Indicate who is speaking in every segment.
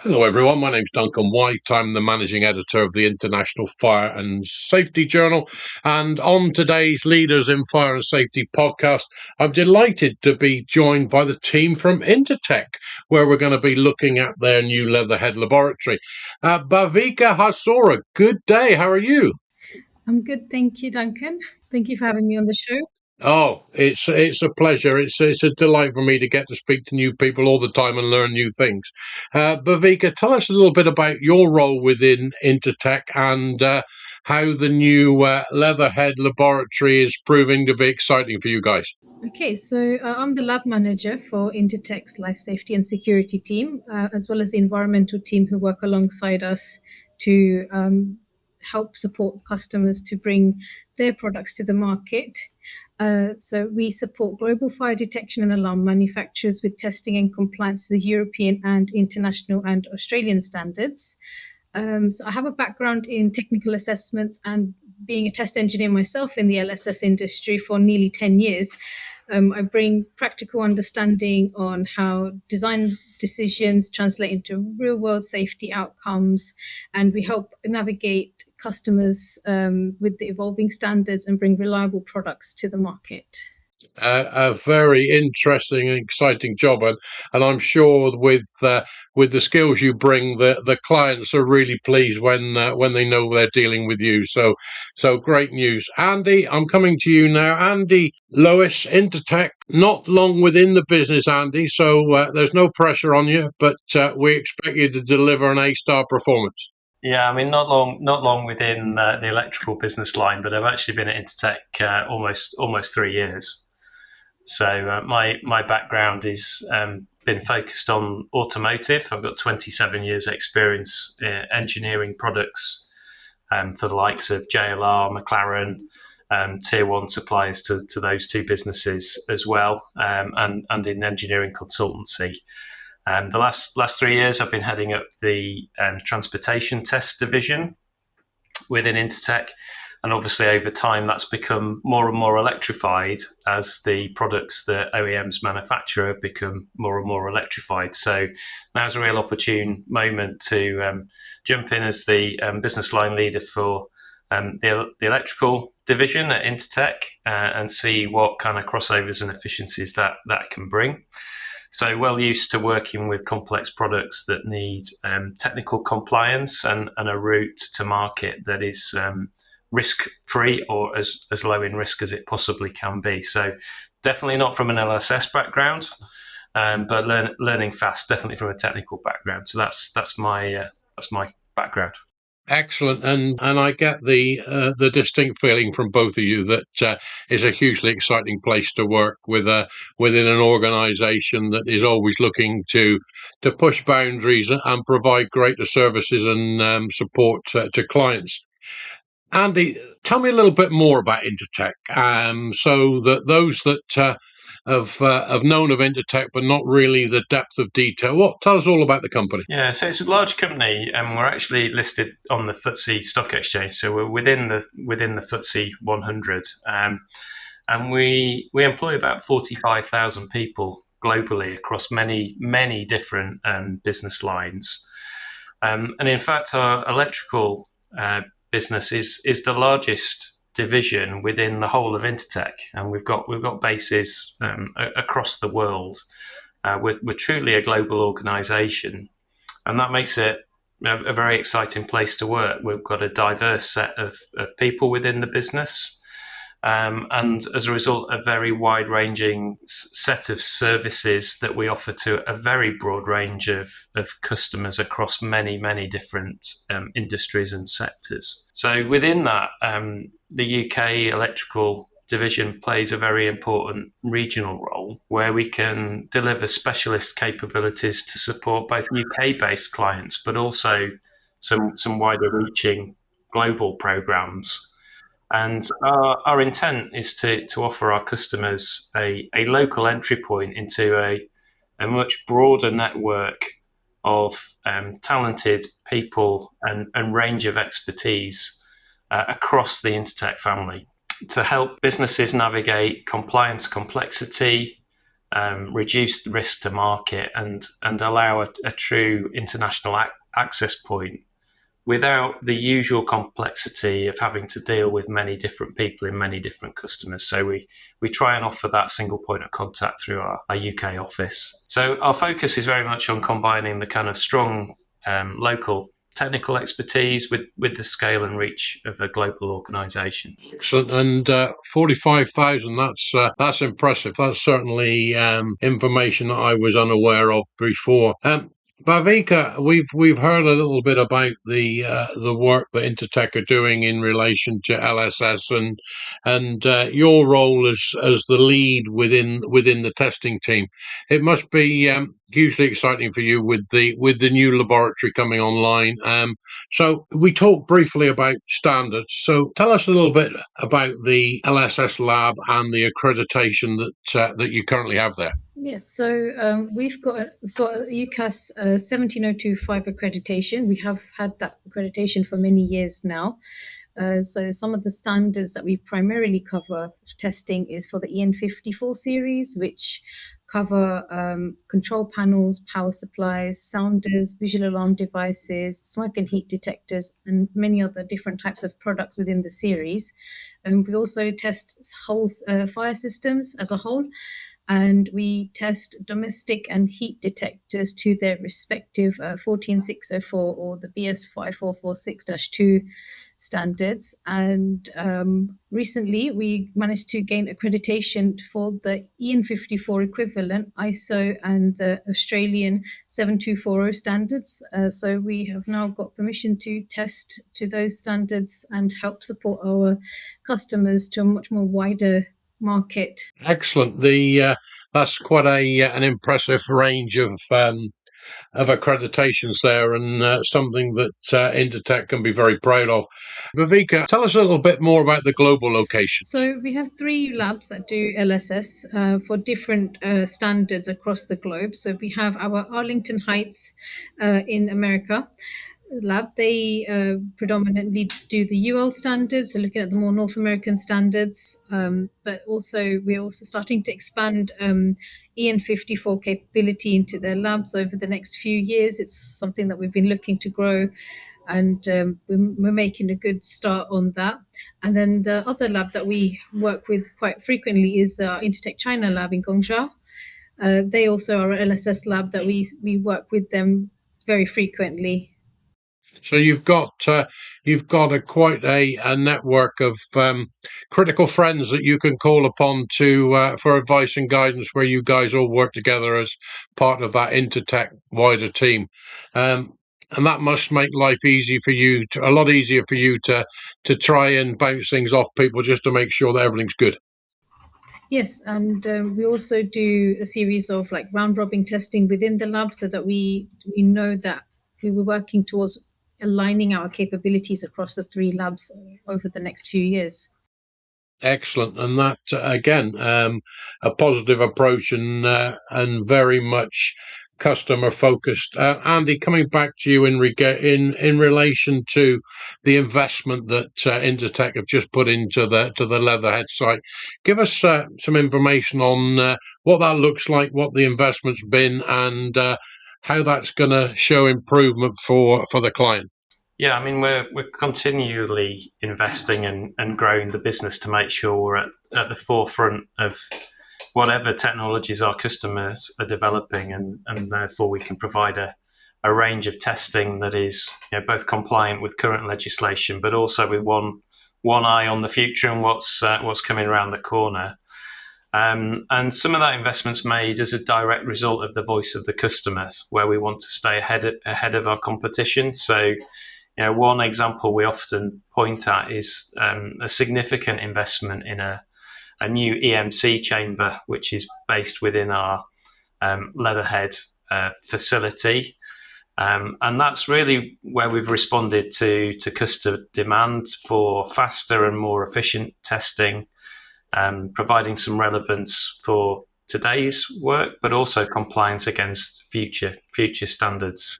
Speaker 1: Hello, everyone. My name's Duncan White. I'm the managing editor of the International Fire and Safety Journal. And on today's Leaders in Fire and Safety podcast, I'm delighted to be joined by the team from Intertek, where we're going to be looking at their new Leatherhead laboratory. Bhavika Harsora, good day. How are you?
Speaker 2: I'm good, thank you, Duncan. Thank you for having me on the show.
Speaker 1: Oh, it's a pleasure. It's a delight for me to get to speak to new people all the time and learn new things. Bhavika, tell us a little bit about your role within Intertech and how the new Leatherhead laboratory is proving to be exciting for you guys.
Speaker 2: Okay, so I'm the lab manager for Intertech's life safety and security team, as well as the environmental team who work alongside us to help support customers to bring their products to the market. So we support global fire detection and alarm manufacturers with testing and compliance to the European and international and Australian standards. So I have a background in technical assessments and being a test engineer myself in the LSS industry for nearly 10 years. I bring practical understanding on how design decisions translate into real world safety outcomes, and we help navigate customers with the evolving standards and bring reliable products to the market.
Speaker 1: A very interesting and exciting job, and I'm sure with the skills you bring, the clients are really pleased when they know they're dealing with you. So great news, Andy. I'm coming to you now, Andy. Lowis, Intertech, not long within the business, Andy. So there's no pressure on you, but we expect you to deliver an A-star performance.
Speaker 3: Yeah, I mean, not long within the electrical business line, but I've actually been at Intertech almost 3 years. So my background is been focused on automotive. I've got 27 years experience engineering products for the likes of JLR, McLaren, tier one suppliers to those two businesses as well, and in engineering consultancy. The last 3 years, I've been heading up the transportation test division within Intertech. And obviously, over time, that's become more and more electrified as the products that OEMs manufacture have become more and more electrified. So now's a real opportune moment to jump in as the business line leader for the electrical division at Intertech and see what kind of crossovers and efficiencies that can bring. So well used to working with complex products that need technical compliance and a route to market that is risk-free or as low in risk as it possibly can be. So definitely not from an LSS background, but learning fast, definitely from a technical background. So that's my background.
Speaker 1: Excellent, and I get the distinct feeling from both of you that is a hugely exciting place to work within an organisation that is always looking to push boundaries and provide greater services and support to clients. Andy, tell me a little bit more about Intertech, so that those that have known of Intertech but not really the depth of detail. Tell us all about the company.
Speaker 3: Yeah, so it's a large company, and we're actually listed on the FTSE Stock Exchange. So we're within the FTSE 100, and we employ about 45,000 people globally across many different business lines. And in fact, our electrical business is the largest division within the whole of Intertech, and we've got bases across the world. We're truly a global organisation, and that makes it a very exciting place to work. We've got a diverse set of people within the business, and as a result, a very wide-ranging set of services that we offer to a very broad range of customers across many different industries and sectors. So within that, the UK electrical division plays a very important regional role where we can deliver specialist capabilities to support both UK-based clients, but also some wider reaching global programs. And our intent is to offer our customers a local entry point into a much broader network of talented people and range of expertise across the Intertech family to help businesses navigate compliance complexity, reduce the risk to market, and allow a true international access point without the usual complexity of having to deal with many different people in many different customers. So we try and offer that single point of contact through our UK office. So our focus is very much on combining the kind of strong local technical expertise with the scale and reach of a global organisation.
Speaker 1: Excellent. And 45,000, that's impressive. That's certainly information that I was unaware of before. Bhavika, we've heard a little bit about the work that Intertek are doing in relation to LSS and your role as the lead within the testing team. It must be hugely exciting for you with the new laboratory coming online. So we talked briefly about standards. So tell us a little bit about the LSS lab and the accreditation that you currently have there.
Speaker 2: Yes, so we've got a UCAS 17025 accreditation. We have had that accreditation for many years now. So some of the standards that we primarily cover testing is for the EN54 series, which cover control panels, power supplies, sounders, visual alarm devices, smoke and heat detectors, and many other different types of products within the series. And we also test whole fire systems as a whole. And we test domestic and heat detectors to their respective 14604 or the BS 5446-2 standards. And recently, we managed to gain accreditation for the EN54 equivalent, ISO, and the Australian 7240 standards. So we have now got permission to test to those standards and help support our customers to a much more wider market.
Speaker 1: Excellent. That's quite an impressive range of accreditations there, and something that Intertek can be very proud of. Bhavika, tell us a little bit more about the global location.
Speaker 2: So we have 3 labs that do LSS for different standards across the globe. So we have our Arlington Heights in America lab. They predominantly do the UL standards, so looking at the more North American standards, but also we're also starting to expand EN54 capability into their labs over the next few years. It's something that we've been looking to grow, and we're making a good start on that. And then the other lab that we work with quite frequently is Intertek China lab in Guangzhou. They also are an LSS lab that we work with them very frequently.
Speaker 1: So you've got quite a network of critical friends that you can call upon to for advice and guidance, where you guys all work together as part of that Intertek wider team, and that must make life easy for you, a lot easier for you to try and bounce things off people just to make sure that everything's good.
Speaker 2: Yes, and we also do a series of like round robin testing within the lab, so that we know that we were working towards aligning our capabilities across the 3 labs over the next few years.
Speaker 1: Excellent, and that again, a positive approach and very much customer focused. Andy, coming back to you in relation to the investment that Intertek have just put into the Leatherhead site, give us some information on what that looks like, what the investment's been, and how that's going to show improvement for the client.
Speaker 3: Yeah, I mean, we're continually investing and growing the business to make sure we're at the forefront of whatever technologies our customers are developing, and therefore we can provide a range of testing that is, you know, both compliant with current legislation, but also with one eye on the future and what's coming around the corner. And some of that investment's made as a direct result of the voice of the customers, where we want to stay ahead of our competition. So, you know, one example we often point at is a significant investment in a new EMC chamber, which is based within our Leatherhead facility. And that's really where we've responded to customer demand for faster and more efficient testing, providing some relevance for today's work, but also compliance against future standards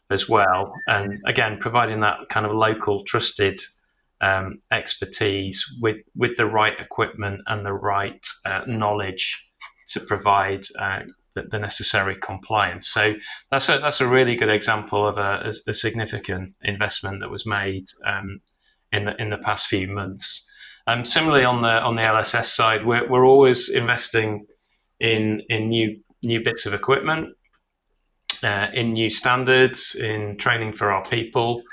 Speaker 3: as well. And again, providing that kind of local trusted expertise with the right equipment and the right knowledge to provide the necessary compliance. So that's a really good example of a significant investment that was made in the past few months. Similarly, on the LSS side, we're always investing in new bits of equipment, in new standards, in training for our people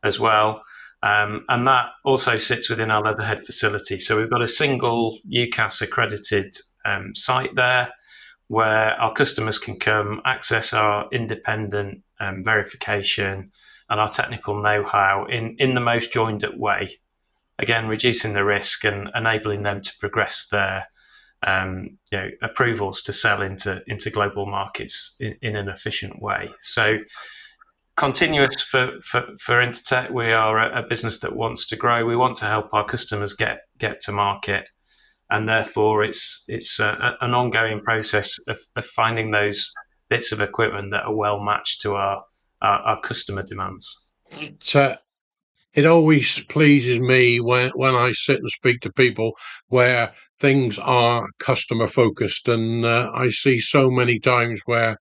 Speaker 3: as well. And that also sits within our Leatherhead facility. So we've got a single UCAS accredited site there where our customers can come access our independent verification and our technical know-how in the most joined up way. Again, reducing the risk and enabling them to progress their approvals to sell into global markets in an efficient way. So continuous for Intertech. We are a business that wants to grow. We want to help our customers get to market, and therefore it's an ongoing process of finding those bits of equipment that are well matched to our customer demands.
Speaker 1: It always pleases me when I sit and speak to people where things are customer focused, and I see so many times where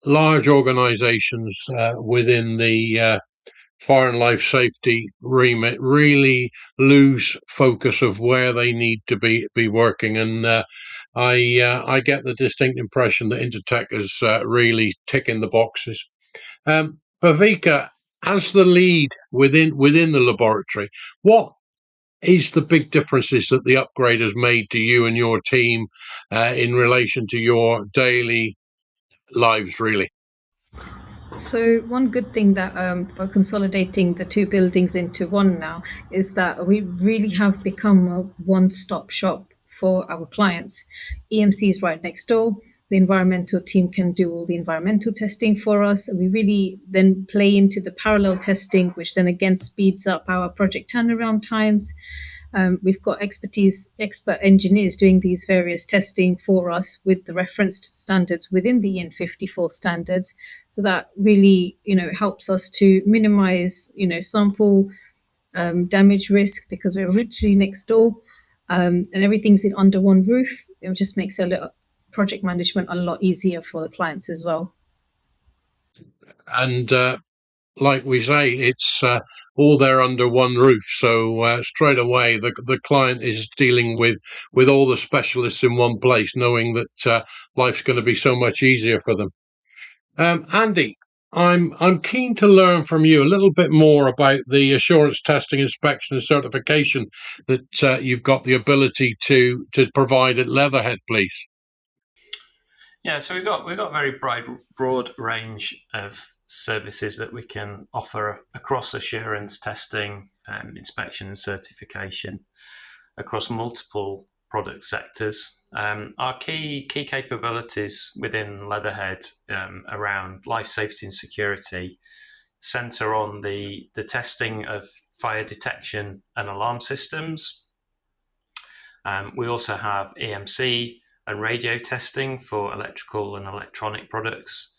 Speaker 1: large organizations within the fire and life safety remit really lose focus of where they need to be working, and I get the distinct impression that Intertech is really ticking the boxes. Bhavika, as the lead within the laboratory, what is the big differences that the upgrade has made to you and your team in relation to your daily lives, really?
Speaker 2: So one good thing that by consolidating the two buildings into one now is that we really have become a one-stop shop for our clients. EMC is right next door. The environmental team can do all the environmental testing for us. And we really then play into the parallel testing, which then again speeds up our project turnaround times. We've got expert engineers doing these various testing for us with the referenced standards within the EN54 standards. So that really, helps us to minimize, sample damage risk because we're literally next door and everything's under one roof. It just makes project management a lot easier for the clients as well.
Speaker 1: And like we say, it's all there under one roof. So straight away, the client is dealing with all the specialists in one place, knowing that life's going to be so much easier for them. Andy, I'm keen to learn from you a little bit more about the assurance testing, inspection, and certification that you've got the ability to provide at Leatherhead, please.
Speaker 3: Yeah, so we've got a very broad range of services that we can offer across assurance testing, inspection and certification across multiple product sectors. Our key capabilities within Leatherhead around life safety and security center on the testing of fire detection and alarm systems. We also have EMC and radio testing for electrical and electronic products.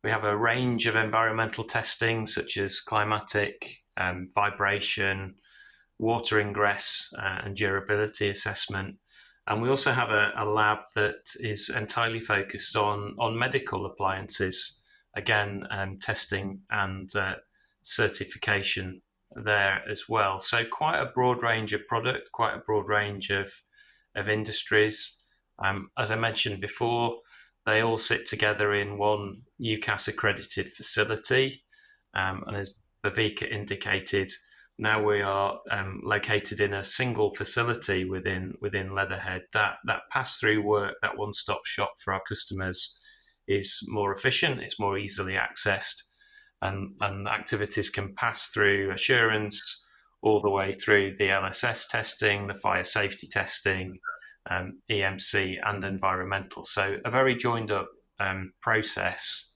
Speaker 3: We have a range of environmental testing such as climatic, vibration, water ingress and durability assessment. And we also have a lab that is entirely focused on medical appliances, again, testing and certification there as well. So quite a broad range of product, quite a broad range of industries. As I mentioned before, they all sit together in one UCAS accredited facility. And as Bhavika indicated, now we are located in a single facility within Leatherhead. That pass-through work, that one-stop shop for our customers is more efficient, it's more easily accessed, and activities can pass through assurance all the way through the LSS testing, the fire safety testing, EMC and environmental. So a very joined up process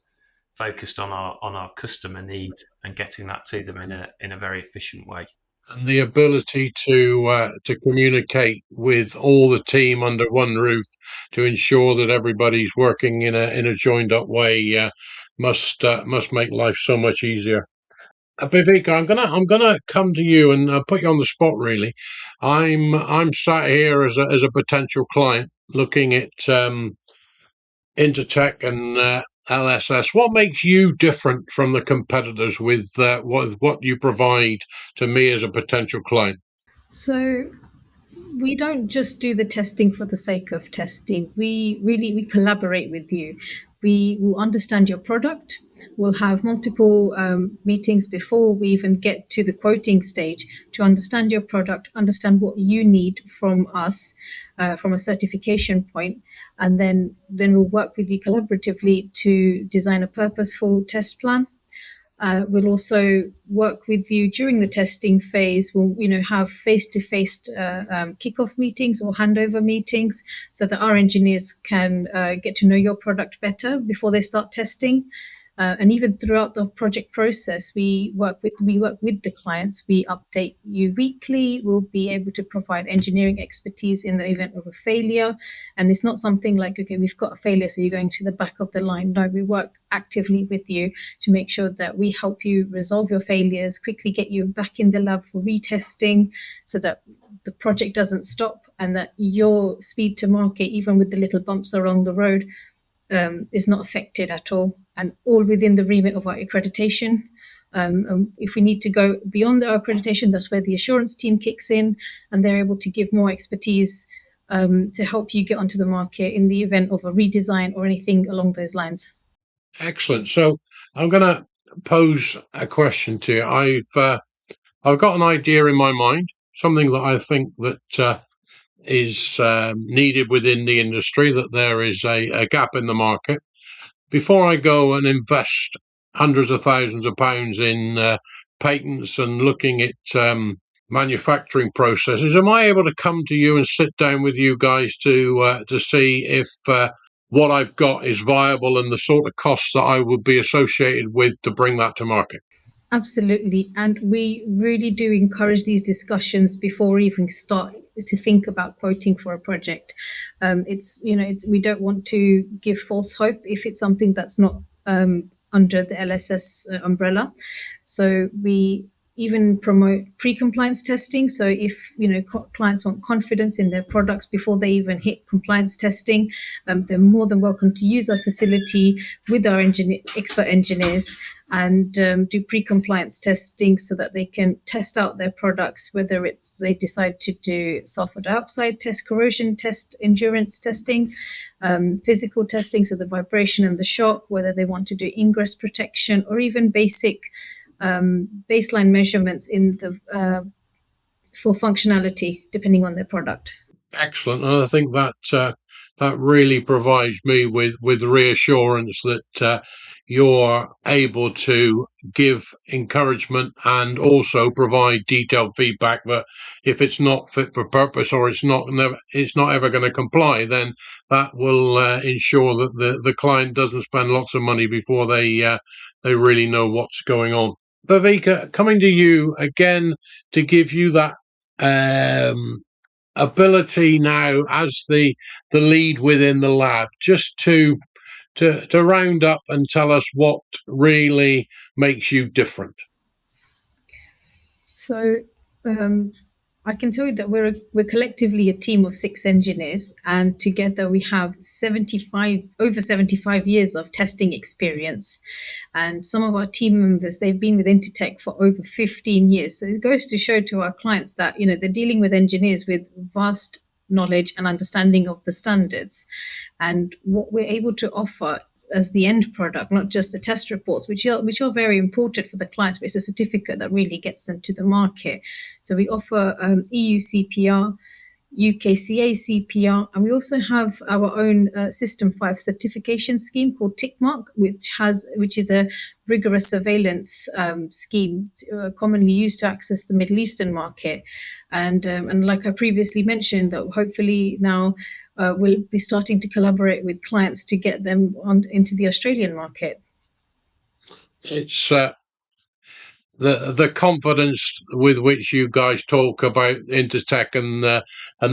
Speaker 3: focused on our customer need and getting that to them in a very efficient way.
Speaker 1: And the ability to communicate with all the team under one roof to ensure that everybody's working in a joined up way must make life so much easier. Bhavika, I'm gonna come to you and put you on the spot. Really, I'm sat here as a potential client looking at Intertech and LSS. What makes you different from the competitors with what you provide to me as a potential client?
Speaker 2: So we don't just do the testing for the sake of testing. We collaborate with you. We will understand your product. We'll have multiple meetings before we even get to the quoting stage to understand your product, understand what you need from us from a certification point, and then we'll work with you collaboratively to design a purposeful test plan. We'll also work with you during the testing phase. We'll, have face-to-face kickoff meetings or handover meetings so that our engineers can get to know your product better before they start testing. And even throughout the project process, we work with the clients. We update you weekly. We'll be able to provide engineering expertise in the event of a failure. And it's not something like, okay, we've got a failure, so you're going to the back of the line. No, we work actively with you to make sure that we help you resolve your failures, quickly get you back in the lab for retesting, so that the project doesn't stop and that your speed to market, even with the little bumps along the road, is not affected at all, and all within the remit of our accreditation. If we need to go beyond our accreditation, that's where the assurance team kicks in, and they're able to give more expertise to help you get onto the market in the event of a redesign or anything along those lines.
Speaker 1: Excellent. So I'm going to pose a question to you. I've got an idea in my mind, something that I think that is needed within the industry, that there is a gap in the market. Before I go and invest hundreds of thousands of pounds in patents and looking at manufacturing processes, am I able to come to you and sit down with you guys to see if what I've got is viable and the sort of costs that I would be associated with to bring that to market?
Speaker 2: Absolutely. And we really do encourage these discussions before we even start to think about quoting for a project. We don't want to give false hope if it's something that's not under the LSS umbrella. So we even promote pre-compliance testing. So if clients want confidence in their products before they even hit compliance testing, they're more than welcome to use our facility with our expert engineers and do pre-compliance testing so that they can test out their products, whether it's they decide to do sulfur dioxide test, corrosion test, endurance testing, physical testing, so the vibration and the shock, whether they want to do ingress protection, or even basic baseline measurements in the for functionality, depending on their product.
Speaker 1: Excellent, and I think that that really provides me with reassurance that you're able to give encouragement and also provide detailed feedback that if it's not fit for purpose or it's not ever going to comply, then that will ensure that the client doesn't spend lots of money before they really know what's going on. Bhavika, coming to you again to give you that ability now as the lead within the lab, just to round up and tell us what really makes you different.
Speaker 2: So I can tell you that we're collectively a team of 6 engineers, and together we have over 75 years of testing experience. And some of our team members, they've been with Intertech for over 15 years. So it goes to show to our clients that they're dealing with engineers with vast knowledge and understanding of the standards, and what we're able to offer as the end product, not just the test reports, which are very important for the clients, but it's a certificate that really gets them to the market. So we offer EU CPR, UKCA CPR, and we also have our own System 5 certification scheme called Tickmark, which is a rigorous surveillance scheme commonly used to access the Middle Eastern market. And like I previously mentioned, that hopefully now we'll be starting to collaborate with clients to get them into the Australian market.
Speaker 1: It's the confidence with which you guys talk about Intertech and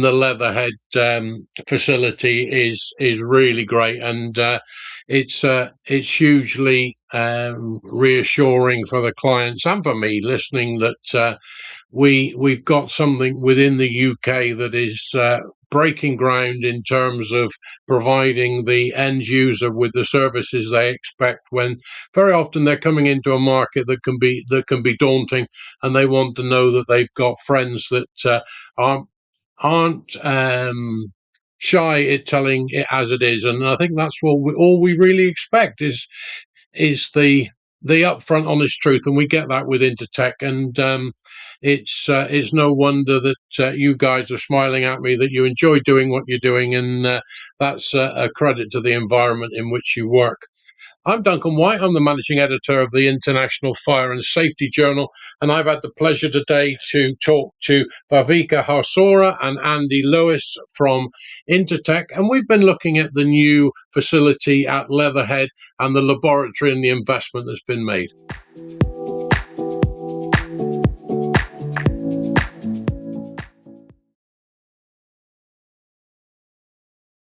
Speaker 1: the Leatherhead facility is really great, and it's hugely reassuring for the clients and for me listening that we've got something within the UK that is breaking ground in terms of providing the end user with the services they expect, when very often they're coming into a market that can be daunting, and they want to know that they've got friends that aren't shy at telling it as it is. And I think that's what all we really expect is the upfront honest truth, and we get that with Intertech. And it's no wonder that you guys are smiling at me, that you enjoy doing what you're doing, and that's a credit to the environment in which you work. I'm Duncan White. I'm the managing editor of the International Fire and Safety Journal, and I've had the pleasure today to talk to Bhavika Harsora and Andy Lowis from Intertech, and we've been looking at the new facility at Leatherhead and the laboratory and the investment that's been made.